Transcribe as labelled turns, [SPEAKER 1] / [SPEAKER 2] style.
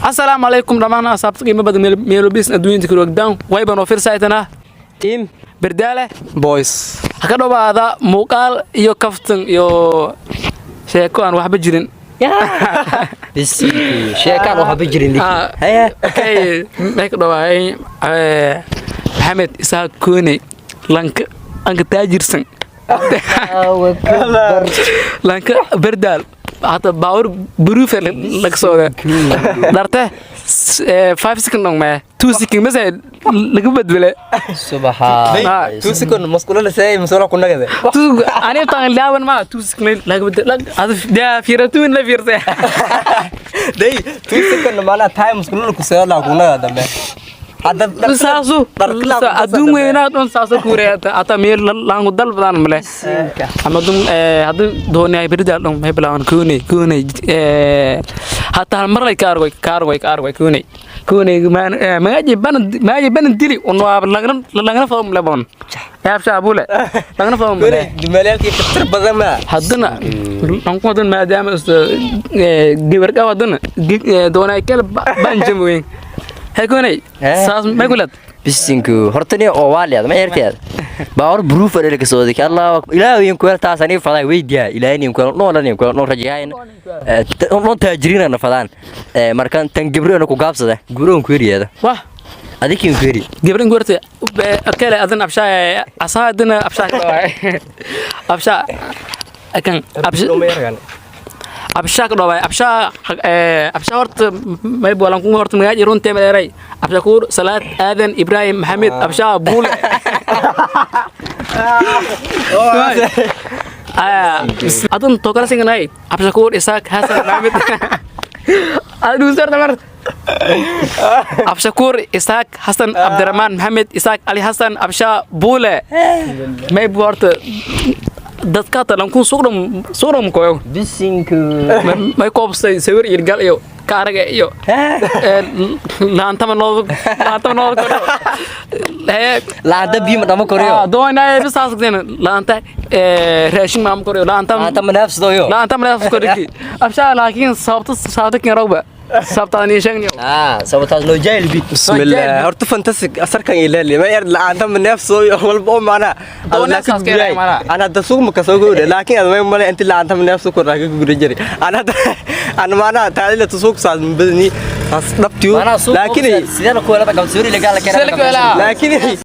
[SPEAKER 1] السلام عليكم دماغنا أصابتك ما بدنا ميلو بيس ندوين تكرو قدام ويبن وفير سايتنا
[SPEAKER 2] تيم
[SPEAKER 1] بردالة
[SPEAKER 2] بويس
[SPEAKER 1] هكذا هذا مقال يو كفتن يو شيكو أنا واحد بجرين
[SPEAKER 2] بس شيكان waxa bijirin haya
[SPEAKER 1] okay make dhawaay Maxamed Isaaq Koone lanka anka taajirsan lanka berdal hata baawur buruuf laga soo darte 5 second long ma 2 second ma laga badbale
[SPEAKER 2] subhanallah 2 second muskulo la say musula ku nagade
[SPEAKER 1] ani taan laaban ma 2 second laga badbale hada da fiiratun la fiirtay
[SPEAKER 2] day 2 second mana time muskulo ku soo la ku nagade dambe hada
[SPEAKER 1] saasu adduun weynaad on saasu kureeta ata meel laangu dalbadan male amadum hadu doonay berdal on may bilawan Koone hata mar lay kaargoy Koone maaji ban dili on waa lagana faham labon yaabsha abule lagana faham male
[SPEAKER 2] dumeelkii ka tir badan ma
[SPEAKER 1] hadana anku wadan maadaama gabar ka wadan doonay kala banjam weyn هيكوني ساس ما يقولت
[SPEAKER 2] بسينكو هرتني أوالي هذا ما يرتاد باور بروف اللي كسودك الله إلهي يمكن تاسني فضاي ويديا إلهي يمكن نور رجعين نور تاجرين أنا فلان مركان تنجبري أنا كوكابس ده جورون كوري هذا
[SPEAKER 1] واه
[SPEAKER 2] هذيك يوم كوري
[SPEAKER 1] جبرين قرتي أكله أذن أبشا أصلا أبشا أبشا أكن أبشا أبشا كده أبشا ورت ما يبغى لانكم ورت مجاج يرون تيم دايري أبشا كور صلاة آذن إبراهيم محمد أبشا بول أظن توكل سينغناي أبشا كور إسحاق حسن محمد أدو سر تمر أبشا كور إسحاق حسن عبد الرحمن محمد إسحاق علي حسن أبشا بول ما يبغى ورت dadka talanku suuram koyo
[SPEAKER 2] bisinku
[SPEAKER 1] may koobsay sawir irgal iyo kaaraga iyo laantama noo koro
[SPEAKER 2] laanta biima dhama koriyo
[SPEAKER 1] doonay bisaas qden laanta raashin maam koriyo laanta
[SPEAKER 2] manafsdoyo
[SPEAKER 1] laanta manafs koriki absha laakiin sabta kin rogba sabtani sheegniyo
[SPEAKER 2] sabtaas loo jayl bi bismillah horta fantastic asarkan ilaali ma yar laanta manafsdoyo walba maana ana dasuq ma kasoo go'day laakiin admay male inta laanta manafs ku raaga guri jiri ana maana taadila tusuq saad badani asdabtiyo laakiin sidana ku wala qabsuri laga la keenay laakiin